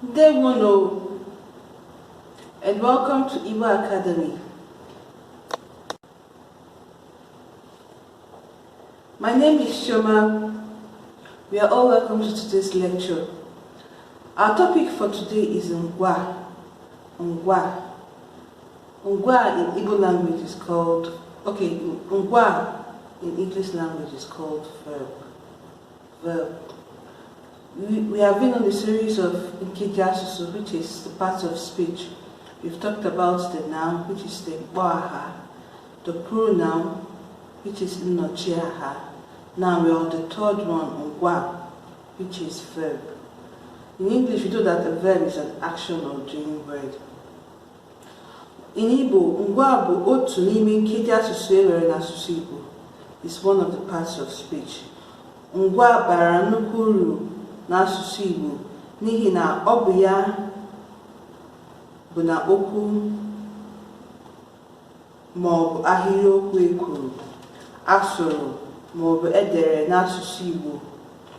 Ndewono, and welcome to Igbo Academy. My name is Shoma. We are all welcome to today's lecture. Our topic for today is Ngwaa. Ngwaa. Ngwaa in Igbo language is called, Ngwaa in English language is called verb. Verb. We have been on the series of Nkejasusu, which is the parts of speech. We've talked about the noun, which is the Ngwaa, the pronoun, which is Nnochiaha. Now we're on the third one, Ngwaa, which is verb. In English, we know that a verb is an action or doing word. In Igbo, Ngwaa bụ otu n'ime Nkejasusu ewere n'asụsụ Igbo. It's one of the parts of speech. Ngwaa bara nnukwu uru n'asụsụ Igbo n'ihi na ọ bụ ya bụ na okwu ma ọ bụ ahịrịokwu ekwuru, asụrụ ma ọ bụ edere n'asụsụ Igbo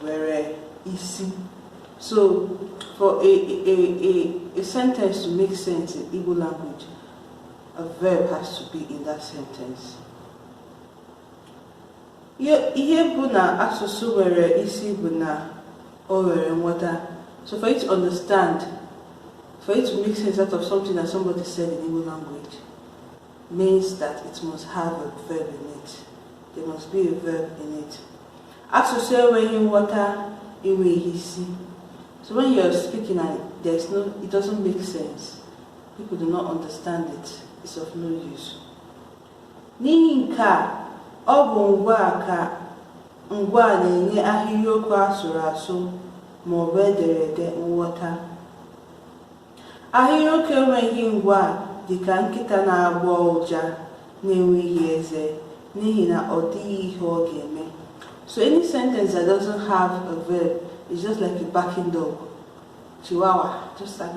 nwere isi. So for a sentence to make sense in Igbo language, a verb has to be in that sentence. Ihe bụ na asụsụ nwere isi bụ na o nwere nghọta. So for you to understand, for you to make sense out of something that somebody said in Igbo language, means that it must have a verb in it. There must be a verb in it. Asụsụ enweghị nghọta enweghị isi. So when you're speaking and it doesn't make sense, people do not understand it, it's of no use. N'ihi nke a, ọ bụ Ngwaa ka Ngwaa na-enye ahịrịokwu asụrụ asụ ma ọ bụ edere ede nghọta. Ahịrịokwu enweghị Ngwaa dị ka nkịta na-agbọ ụja na-enweghị eze n'ihi na ọ dịghị ihe ọ ga-eme. So any sentence that doesn't have a verb is just like a barking dog. Chihuahua, just like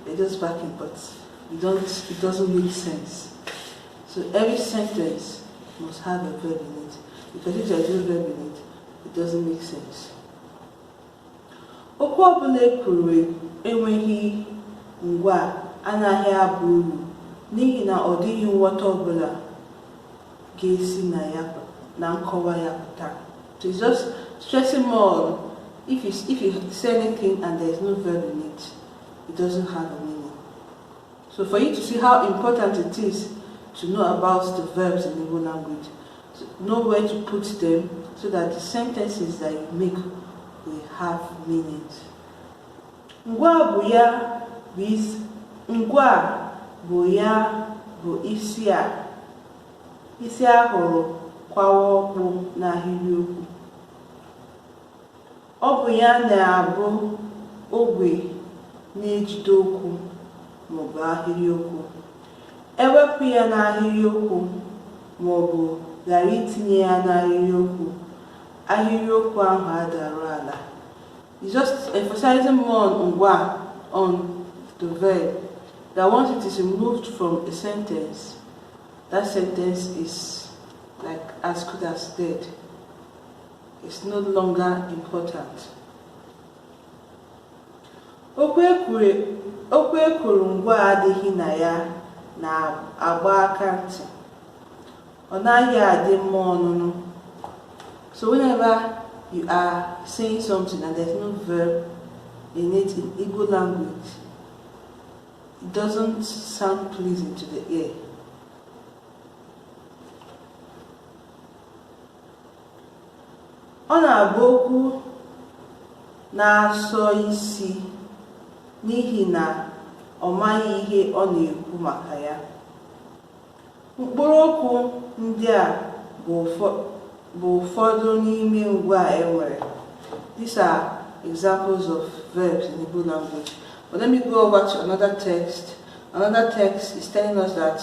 they're just barking, but it doesn't make sense. So every sentence must have a verb in it, because if there's no verb in it, it doesn't make sense. Okwu ọbụla ekwuru enweghị Ngwaa anaghị abụ uru n'ihi na ọ dịghị nghọta ọbụla ga-esi na nkọwa ya pụta. So it's just stressing more. If you say anything and there is no verb in it, it doesn't have a meaning. So for you to see how important it is to know about the verbs in Igbo language, to know where to put them so that the sentences that you make will have meanings. Ngwaa bụ ya bụ isi a, isi ahụrụ kwawa ọkpụ n'ahịrịokwu. Ọ bụ ya na-abụ ogwe na-ejide okwu maọbụ ahịrịokwu. Ewepụ ya n'ahịrịokwu maọbụ ghara itinye ya n'ahịrịokwu, ahịrịokwu ahụ adarụ ala. It's just emphasizing more on Ngwaa, on the verb, that once it is removed from a sentence, that sentence is like as good as dead. It's no longer important. Okwu ekwuru Ngwaa adịghị na ya na-agba aka ntị. Ọ naghị adị mma ọnụnụ. So whenever you are saying something and there's no verb in it in Igbo language, it doesn't sound pleasing to the ear. Ọ na-abụ okwu na-asọ isi n'ihi na ọ maghị ihe ọ na-ekwu maka ya. Mkpụrụ okwu ndị a bụ ụfọdụ n'ime Ngwaa enwere. These are examples of verbs in Igbo language. But let me go over to another text. Another text is telling us that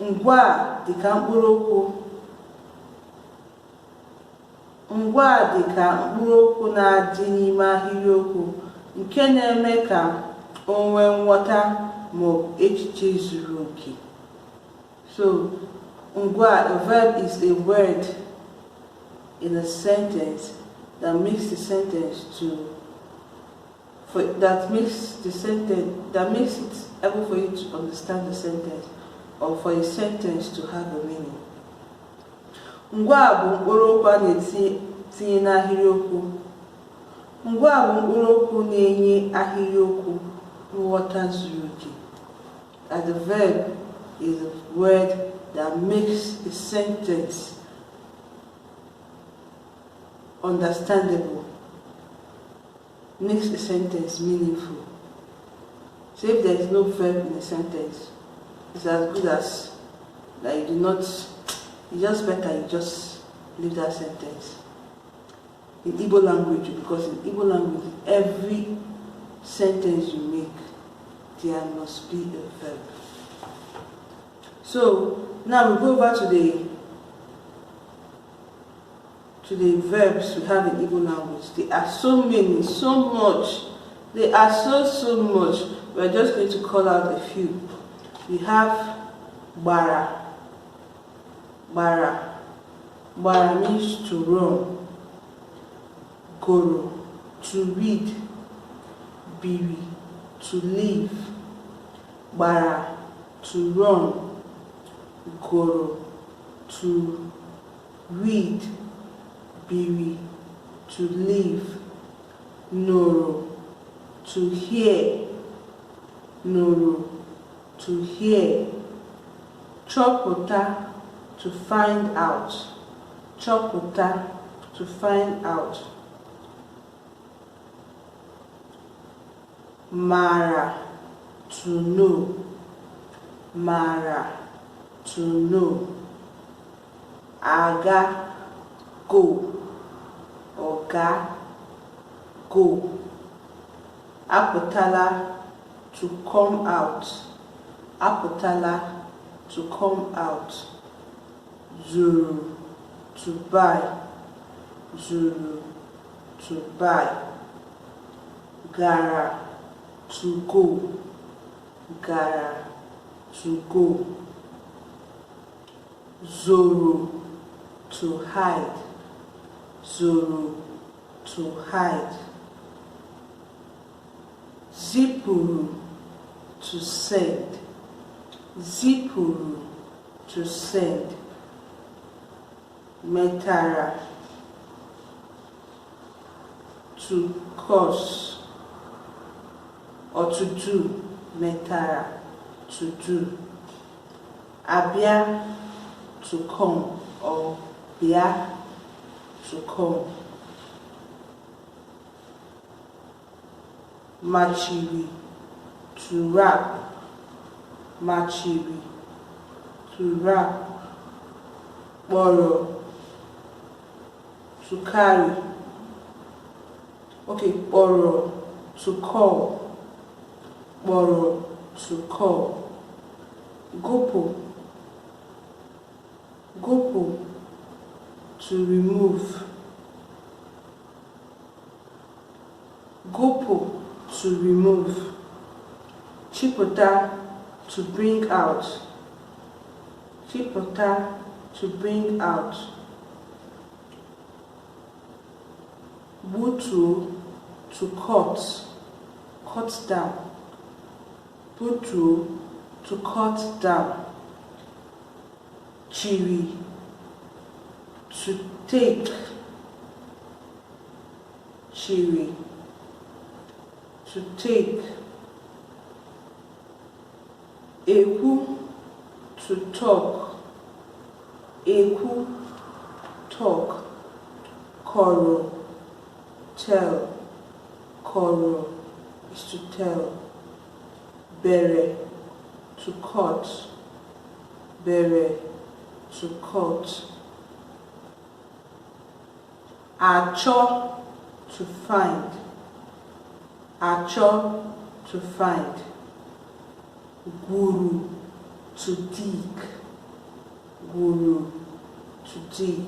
Ngwaa dị ka mkpụrụ okwu. Ngwaa dị ka mkpụrụ okwu na-adị n'ime ahịrịokwu nke na-eme ka o nwee nghọta ma ọ bụ echiche zuru oke. So Ngwaa, a verb, is a word in a sentence that makes the sentence to that makes the sentence, that makes it able for you to understand the sentence, or for a sentence to have a meaning. Ngwaa bụ mkpụrụ okwu a na-etinye n'ahịrịokwu. Ngwaa bụ mkpụrụ okwu na-enye ahịrịokwu nghọta zuru oke. And the verb is a word that makes a sentence understandable, makes a sentence meaningful. So if there is no verb in a sentence, it's as good as that you do not, it's just better you just leave that sentence. In Igbo language, because in Igbo language, every sentence you make, there must be a verb. So now we go over to the verbs we have in Igbo language. There are so many, so much. They are so much. We're just going to call out a few. We have bara. Bara. Bara means to run. Goro, to read. Biri, to live. Bara, to run. Goro, to read. Biri, to live. Noro, to hear. Noro, to hear. Chọpụta, to find out. Chọpụta, to find out. Mara, to know. Mara, to know. Aga, go. Oga, go. Apụtala, to come out. Apụtala, to come out. Zuru, to buy. Zuru, to buy. Gara, to go. Gara, to go. Zoro, to hide. Zoro, to hide. Zipuru, to send. Zipuru, to send. Metara, to cause or to do. Metara, to do. Abia, to come, or bia, to come. Machiri, to wrap. Machiri, to wrap. Borrow, to carry. Okay, borrow, to call. Borrow, to call. Gopo, gopo, to remove. Gopo, to remove. Chipota, to bring out. Chipota, to bring out. Butu, to cut down. Butu, to cut down. Chiri, to take. Chiri, to take. Eku, to talk. Eku, talk. Koro, tell. Koro is to tell. Bere, to cut. Bere, to cut. Acho, to find. Acho, to find. Guru, to dig. Guru, to dig.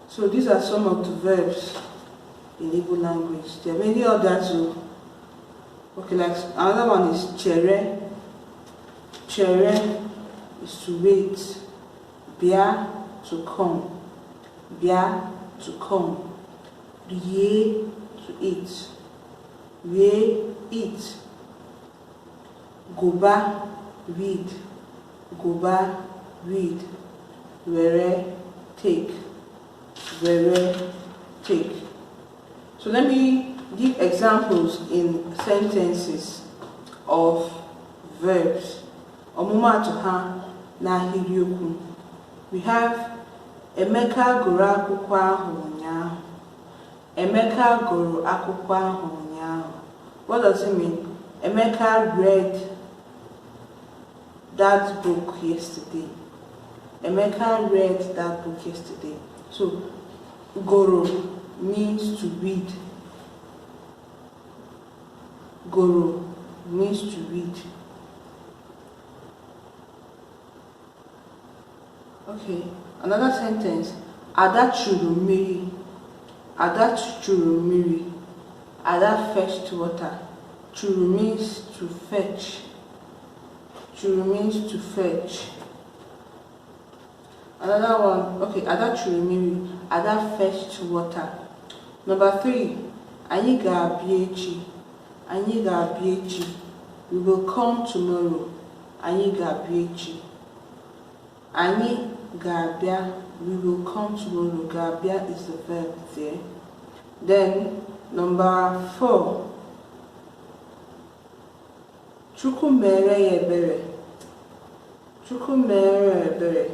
So these are some of the verbs in Igbo language. There are many others too. Okay, like another one is chere. Chere is to wait. Bia to come, bia to come, rie to eat, rie eat, goba read, goba read, were take, were take. So let me give examples in sentences of verbs. Ọmụmaatụ ha n'ahịrịokwu. We have Emeka gụrụ akwụkwọ ahụ ụnyaahụ. Emeka gụrụ akwụkwọ ahụ ụnyaahụ. What does it mean? Emeka read that book yesterday. Emeka read that book yesterday. So, goro means to read. Goro means to read. Okay, another sentence. Ada churu mmiri. Ada churu mmiri. Ada fetched water. Churu means to fetch. Churu means to fetch. Another one. Okay, Ada churu mmiri. Ada fetched water. Number 3. Anyị ga-abịa echi. Anyị ga-abịa echi. We will come tomorrow. Anyị ga-abịa echi. Anyị ga-abịa. We will come tomorrow. Ga-abịa is the verb there. Then number 4. Chukwu mere ya ebere. Chukwu mere ya ebere.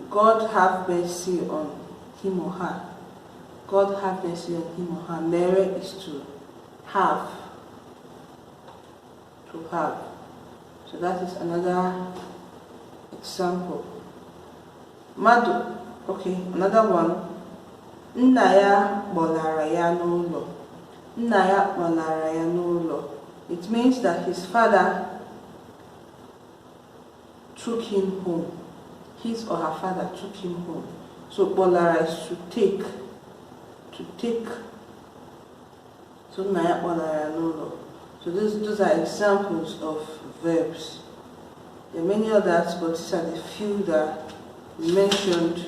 God have mercy on him or her. God have mercy on him or her. Mere is to have. To have. So that is another example. Madu. Okay, another one. Nna ya kpọlara ya n'ụlọ. Nna ya kpọlara ya n'ụlọ. It means that his father took him home. His or her father took him home. So kpọlara is to take. To take. So nna ya kpọlara ya n'ụlọ. So those are examples of verbs. There are many others, but these are the few that we mentioned,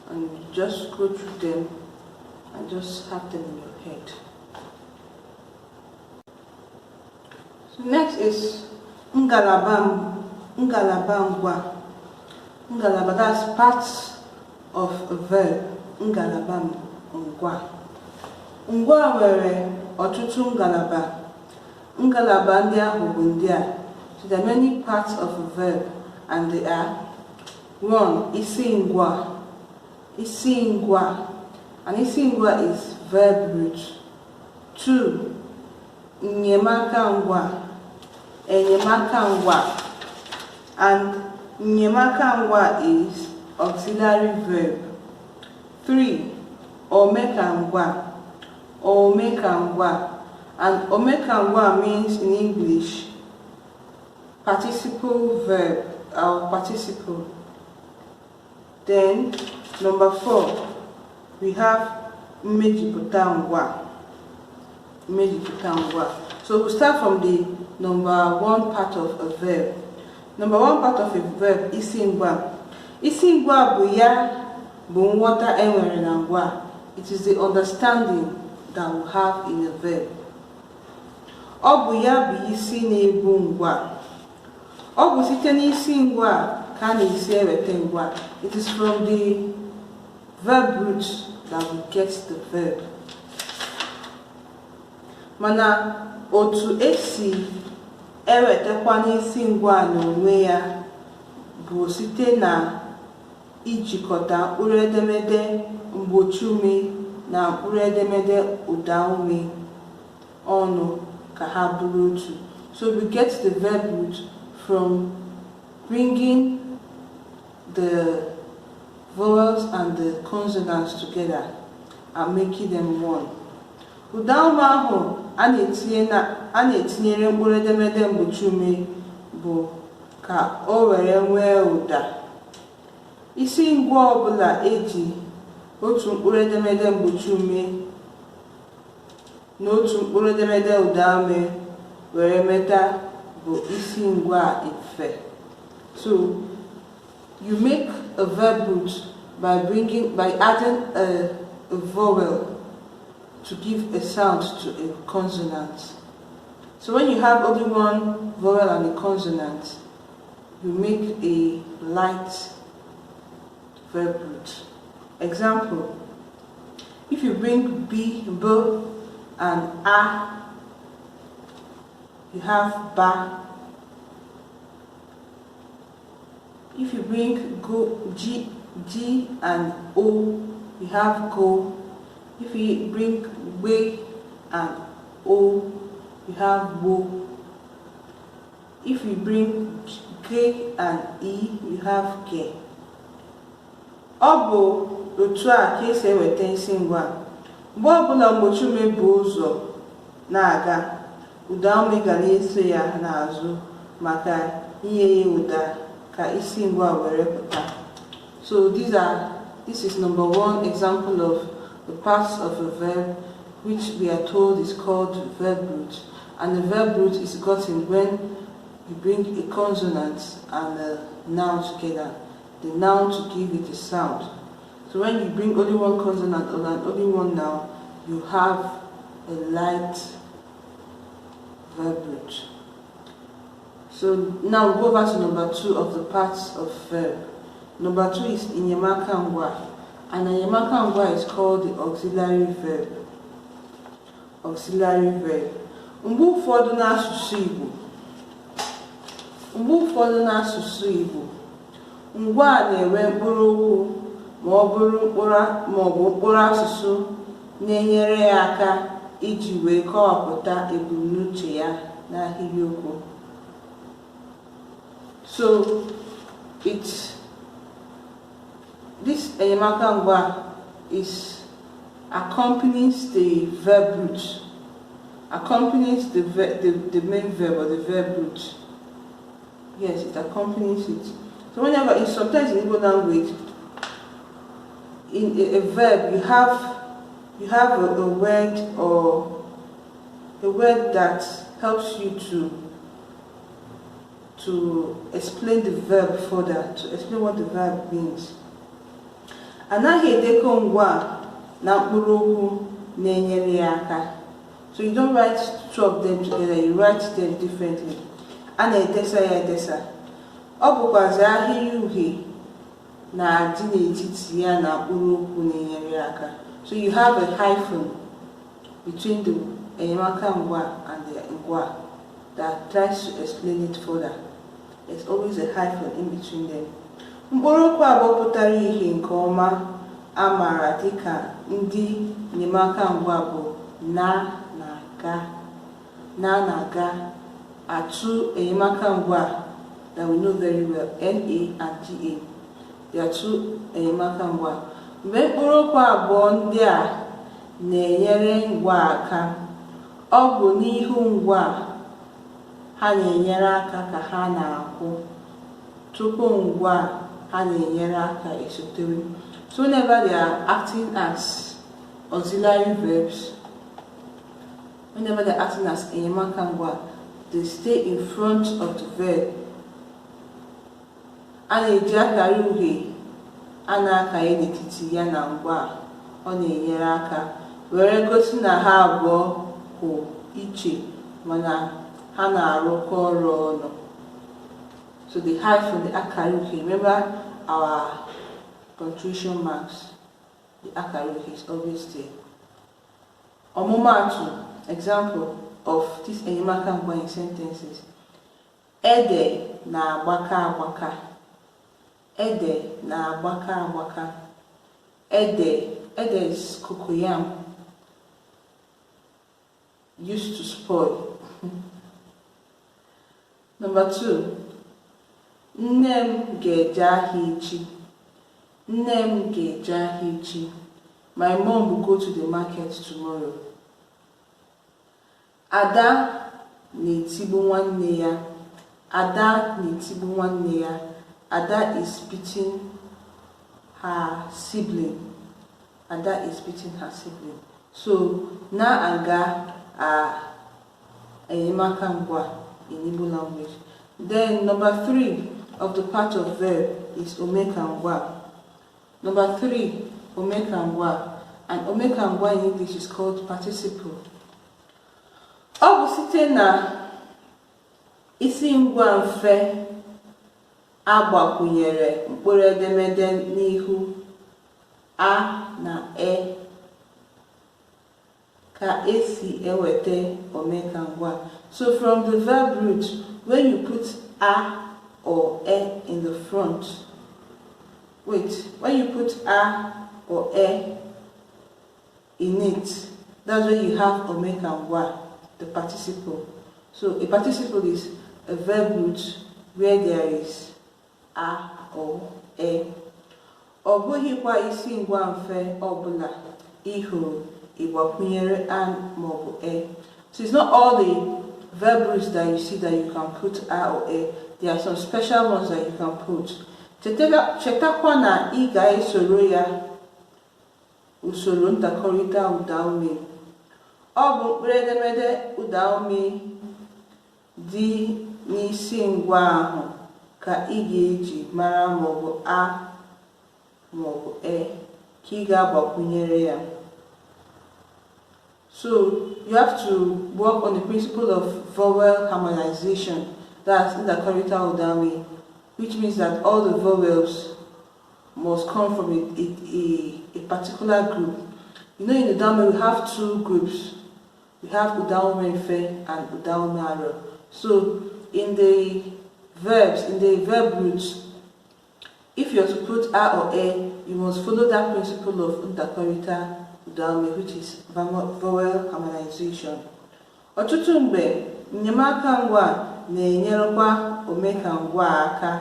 and you just go through them and just have them in your head. So next is Ngwaa. Ngwaa, that's parts of a verb. Ngwaa. Ngwaa nwere ọtụtụ ngalaba. Ngalaba ndị ahụ bụ ndị a. So there are many parts of a verb, and they are: 1. Isi ngwaa. Isi ngwaa. And isi ngwaa is verb root. 2. Nyemaka ngwaa. Enyemaka ngwaa. And nyemaka ngwaa is auxiliary verb. 3. Omeka ngwaa. Omeka ngwaa. And omeka ngwaa means in English participle verb or participle. Then number 4, we have mmejiputa ngwaa. Mmejiputa ngwaa. So we start from the number 1 part of a verb. Number 1 part of a verb, isi ngwaa. Isi ngwaa bụ ya bụ nghọta enwere na ngwaa. It is the understanding that we have in a verb. Ọ bụ ya bụ isi na-ebu ngwaa. Ọ bụ site n'isi ngwaa ka a na-esi eweta ngwaa. It is from the verb root that we get the verb. Mana otu esi ewetakwa n'isi ngwaa n'onwe ya bụ site na ijikọta mkpụrụ edemede mgbochi ume na mkpụrụ edemede ụda ume ọnụ ka ha bụrụ otu. So we get the verb root from bringing the vowels and the consonants together and making them one. Ụda ume ahụ a na-etinyere mkpụrụ edemede mgbochi ume bụ ka o were nwee ụda. Isi ngwaa ọbụla eji otu mkpụrụ edemede mgbochi ume na otu mkpụrụ edemede ụda ume were meta bụ isi ngwaa efe. So you make a verb root by adding a vowel to give a sound to a consonant. So when you have only one vowel and a consonant, you make a light verb root. Example: if you bring b, and a, you have ba. If you bring g and o, you have go. If you bring we and o, you have wo. If you bring g and e, you have ge. Ọ bụ otu a ka esi eweta isi ngwa. Mgbe ọbụla mgbochume bụ ụzọ na-aga, ụda ume ga na-eso ya n'azụ maka inye ya ụda ka isi ngwa were pụta. So this is number one example of the parts of a verb which we are told is called verb root. And the verb root is gotten when you bring a consonant and a noun together. The noun to give it a sound. So when you bring only one consonant or only one noun, you have a light verb root. So now we'll go over to number two of the parts of verb. Number two is enyemaka ngwa. And enyemaka ngwa is called the auxiliary verb. Auxiliary verb. Mgbe ụfọdụ n'asụsụ Igbo, ngwa na-enwe mkpụrụ okwu ma ọ bụ mkpụrụ asụsụ na-enyere ya aka iji wee kọwapụta ebumnuche ya n'ahịrịokwu. So this enyemaka ngwa accompanies the verb root, accompanies the main verb or the verb root. Yes, it accompanies it. So whenever, sometimes in Igbo language, in a verb you have a word or a word that helps you to explain the verb further, to explain what the verb means. Anaghị edekọ ngwa na mkpụrụ okwu na-enyere ya aka. So you don't write two of them together, you write them differently. A na-edesa ya edesa. Ọ bụkwazi ahịrị uhie na-adị n'etiti ya na mkpụrụ okwu na-enyere ya aka. So you have a hyphen between the enyemaka ngwa and the ngwa that tries to explain it further. There's always a hyphen in between them. Mkpụrụ okwu abụọ pụtara ihe nke ọma a maara dịka ndị enyemaka ngwa bụ na na ga, atụ enyemaka ngwa that we know very well, na and ga. They are two enyemaka ngwa. Mgbe mkpụrụ okwu abụọ ndị a na-enyere ngwa aka, ọ bụ n'ihu ngwa ha na-enyere aka ka ha na-akwụ tupu ngwa ha na-enyere aka esotere. So whenever they are acting as auxiliary verbs, whenever they are acting as enyemaka ngwa, they stay in front of the verb. A na-eji akara uhie a na-akanye n'etiti ya na ngwa ọ na-enyere aka were gosi na ha abụọ kwụ iche mana ha na-arụkọ ọrụ ọnụ. So the hyphen, the akara uhie, remember our punctuation marks, the akara uhie is always there. Ọmụmaatụ, example of this enyemaka ngwa in sentences. Ede na-agbaka agbaka. Ede na-agbaka agbaka. Ede is cocoyam used to spoil. Number two, nne m ga-eje ahịa echi. Nne m ga-eje ahịa echi. My mom will go to the market tomorrow. Ada na-etigbu nwanne ya. Ada na-etigbu nwanne ya. Ada is beating her sibling. Ada is beating her sibling. So na and ga are enyemaka ngwa in Igbo language. Then number three, of the part of verb is Ngwaa. Number 3, Ngwaa. And Ngwaa in English is called participle. Ọ bụ site na isi ngwa mfe agbakwunyere mkpụrụ edemede n'ihu a na e ka esi eweta Ngwaa. So from the verb root, when you put a or e in the front, when you put a or e in it, that's when you have Ngwaa, the participle. So a participle is a verb root where there is a or e. Ọ bụghịkwa isi ngwa mfe ọbụla ihuru igbakwunyere an maọbụ e. So it's not all the verb roots that you see that you can put a or e. There are some special ones that you can put. Chetakwa na ị ga-esoro ya usoro ntakọrịta ụdaume. Ọ bụ mkpụrụ edemede ụdaume dị n'isi ngwa ahụ ka ị ga-eji mara maọbụ a maọbụ e ka ị ga-agbakwunyere ya. So you have to work on the principle of vowel harmonization. That's ntakọrịta ụdaume, which means that all the vowels must come from a particular group. You know, in the Udaume we have 2 groups. We have Udaume Mfe and Udaume Aro. So in the verbs, in the verb roots, if you are to put a or e, you must follow that principle of ntakọrịta ụdaume, which is vowel harmonization. Ọtụtụ mgbe, enyemaka ngwa na-enyerekwa Ngwaa aka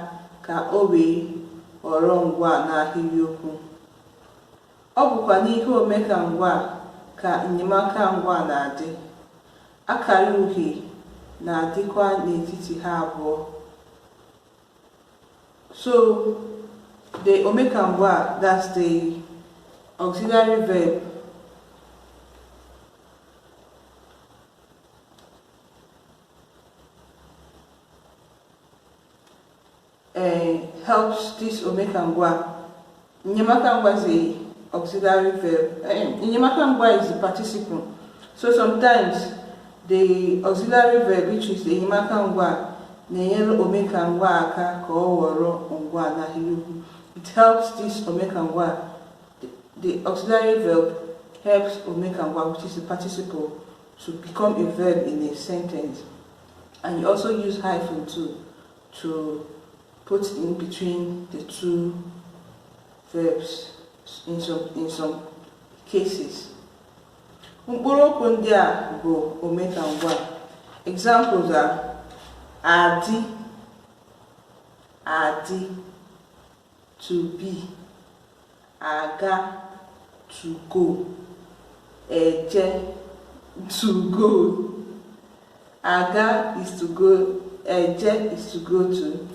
ka o wee ghọrọ ngwaa n'ahịrịokwu. Ọ bụkwa n'ihe Ngwaa ka enyemaka ngwa na-adị. Akara uhie na-adịkwa n'etiti ha abụọ. So the Ngwaa, that's the auxiliary verb, helps this Ngwaa. Enyemaka ngwa is the auxiliary verb. Enyemaka ngwa is the participle. So sometimes the auxiliary verb, which is the enyemaka ngwa, na-enyere Ngwaa aka ka ọ ghọrọ ngwaa n'ahịrịokwu. It helps this Ngwaa. The auxiliary verb helps Ngwaa, which is the participle, to become a verb in a sentence. And you also use hyphen to put in between the 2 verbs in some cases. Mkpụrụ okwu ndị a bụ Ngwaa. Examples are adị, adị, to be, aga, to go, eje, to go. Aga is to go, eje is to go to,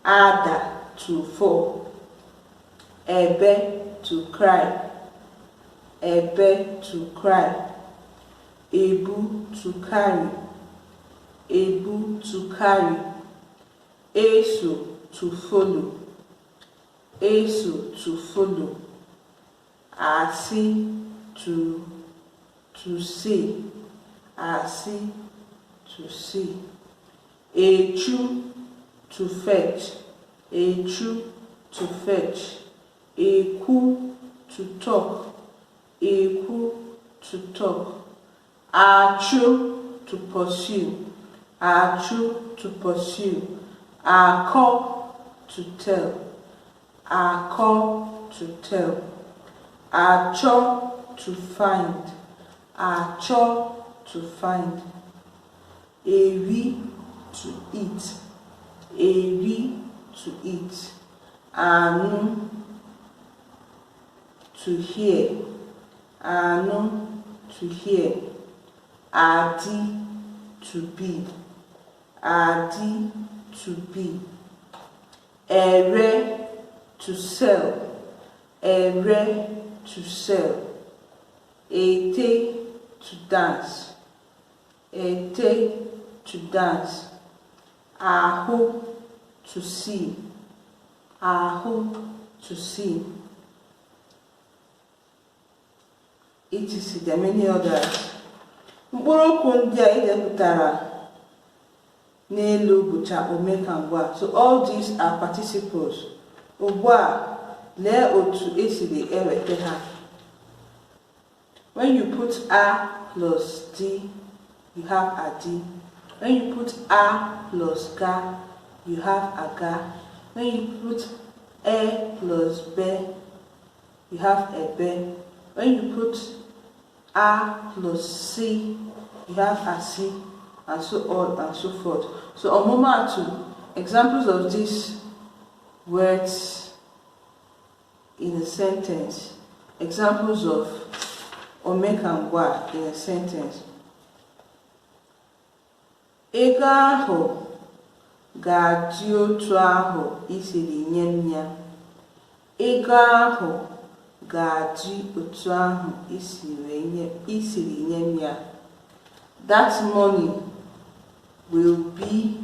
ada, to fall, ebe, to cry, ebe, to cry, ebu, to carry, ebu, to carry, eso, to follow, eso, to follow, asi, to say, asi, to see, echu, to fetch, echu, to fetch, eku, to talk, eku, to talk, achu, to pursue, achu, to pursue, ako, to tell, ako, to tell, acho, to find, acho, to find, ewi, to eat, ewi, to eat, anu, to hear, anu, to hear, adi, to be, adi, to be, ere, to sell, ere, to sell, ete, to dance, ete, to dance, ahu, to see, ahụ, to see, etc. There are many others. Mkpụrụ okwu ndị a edepụtara n'elu bụcha ome ka ngwa. So all these are participles. Ugbu a, lee otu esiri eweta ha. When you put a plus d, you have adi. When you put a plus ga, you have aga. When you put e plus b, you have ebe. When you put a plus c, you have asi, and so on and so forth. So omomatu, examples of these words in a sentence. Examples of ome ka ngwa in a sentence. Ego ahụ ga-adị otu ahụ isiri nye m ya. Ego ahụ ga-adị otu ahụ isiri nye m ya. That money will be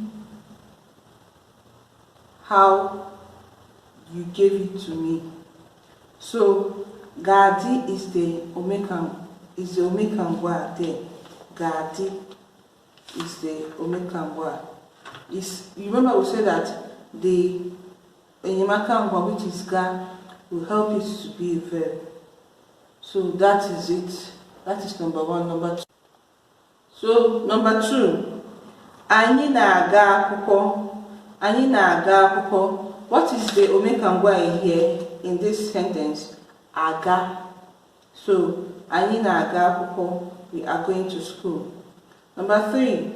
how you gave it to me. So gadi is the ome ka ngwa there. Gadi is the ome ka ngwa. You remember we said that the enyemaka ngwa, which is ga, will help it to be a verb. So that is it. That is number one. Number two. So number two, anyị na-aga akwụkwọ. Anyị na-aga akwụkwọ. What is the ome ka ngwa here in this sentence? Aga. So anyị na-aga akwụkwọ. We are going to school. Number three,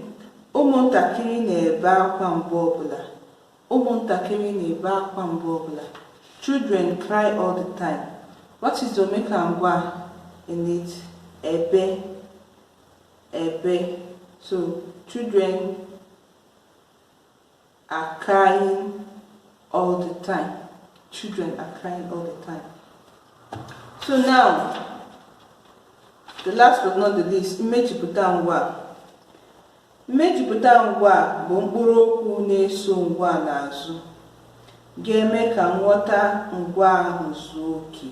ụmụntakịrị na-ebe akwa mgbe ọbụla. Ụmụntakịrị na-ebe akwa mgbe ọbụla. Children cry all the time. What is the ome ka ngwa in it? Ebe. Ebe. So children are crying all the time. Children are crying all the time. So now, the last but not the least, mmejupụta ngwa. Mmejupụta ngwa bụ mkpụrụ okwu na-eso ngwa n'azụ ga-eme ka nghọta ngwa ahụ zuo oke.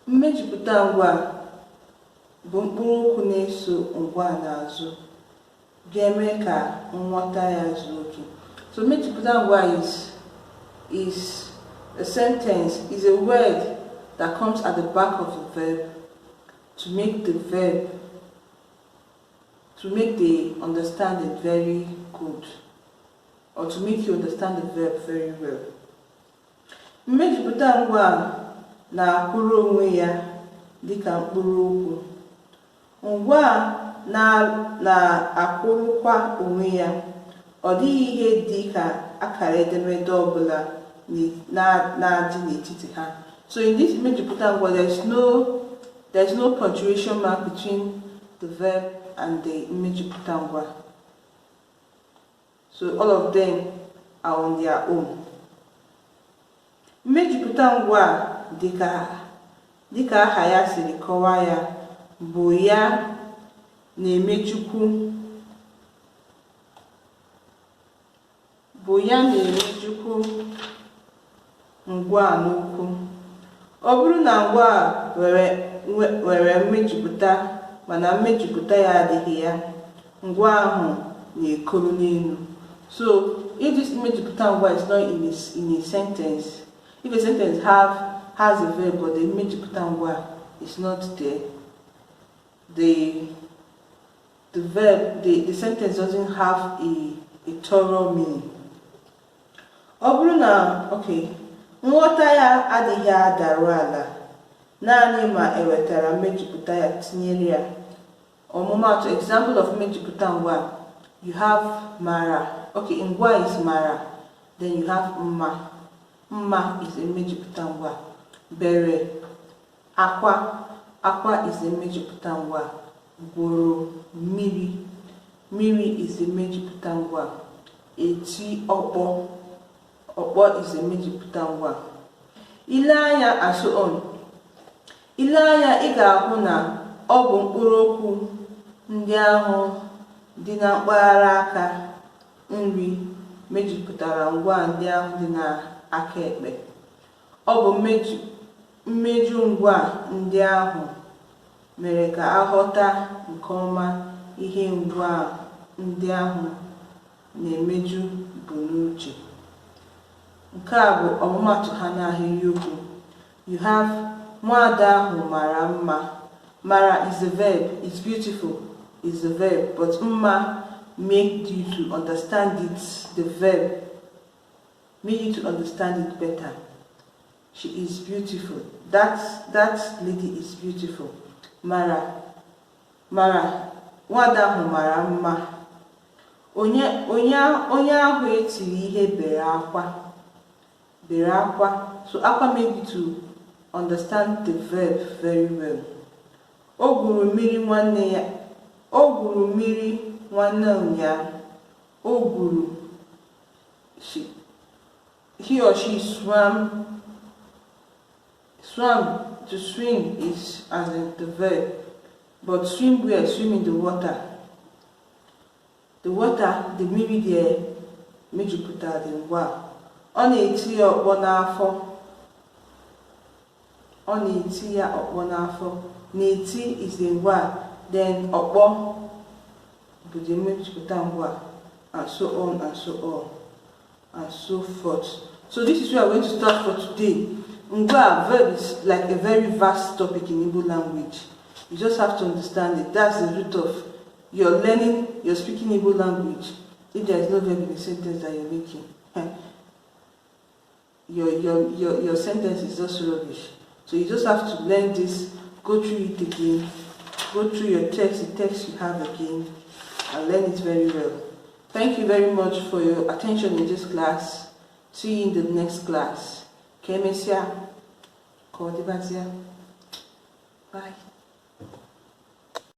Mmejupụta ngwa bụ mkpụrụ okwu na-eso ngwa n'azụ ga-eme ka nghọta ya zuo oke. So mmejupụta ngwa is a sentence, is a word that comes at the back of the verb to make the understanding very good, or to make you understand the verb very well. Mmejupụta ngwa na-akwụrụ onwe ya dịka mkpụrụ okwu. Ngwa na-akwụrụkwa onwe ya. Ọ dịghị ihe dị ka akara edemede ọbụla na-adị n'etiti ha. So in this mmejupụta ngwa, there is no punctuation mark between the verb and the mmejupụta ngwa. So all of them are on their own. Mmejupụta ngwa dịka aha ya siri kọwaa ya bụ ya na-emejupụ ngwa n'okwu. Ọ bụrụ na ngwa nwere mmejupụta mana mmejupụta ya adịghị ya, ngwa ahụ na-ekolu n'elu. So if this mmejupụta ngwa is not in a sentence, if a sentence has a verb but the mmejupụta ngwa is not there, the sentence doesn't have a thorough meaning. Ọ bụrụ na nghọta ya adịghị adarụ ala naanị ma ewetara mmejupụta ya tinyere ya. Ọmụmaatụ, example of mmejupụta ngwa, you have mara. Ngwa is mara. Then you have mma. Mma is a mmejupụta ngwa. Bere, akwa. Akwa is a mmejupụta ngwa. Gworo, mmiri. Mmiri is a mmejupụta ngwa. Eti, ọkpọ. Ọkpọ is a mmejupụta ngwa. Ile anya and so on. Ile anya ị ga-ahụ na ọ bụ mkpụrụ okwu ndị ahụ dị na mpaghara aka nri mejupụtara ngwa ndị ahụ dị n'aka ekpe. Ọ bụ mmeju ngwa ndị ahụ mere ka aghọta nke ọma ihe ngwa ndị ahụ na-emeju bụ n'uche. Nke a bụ ọmụmatụ ha n'ahịrịokwu. You have nwada ahụ mara mma. Mara is a verb, is beautiful is a verb, but mma make you to understand it, the verb make you to understand it better. She is beautiful. That lady is beautiful. Mara, nwada ahụ mara mma. Onye ahụ etiri ihe bere akwa. So akwa make you to understand the verb very well. O gwuru mmiri nwanne ụnyaahụ. O gwuru, he or she swam. To swim is as in the verb, but swim where? Swim in the water. The water, the mmiri there, mejupụtara dị ngwa. Ọ na-eti ya ọkpọ n'afọ. Na-eti is the ngwa, then ọkpọ bụ the mejupụta ngwa, and so on and so on and so forth. So this is where we're going to start for today. Ngwaa verb is like a very vast topic in Igbo language. You just have to understand it. That's the root of your learning, your speaking Igbo language. If there is no verb in the sentence that you're making, your sentence is just rubbish. So you just have to learn this, go through it again, go through your text, the text you have again, and learn it very well. Thank you very much for your attention in this class. See you in the next class. Bye.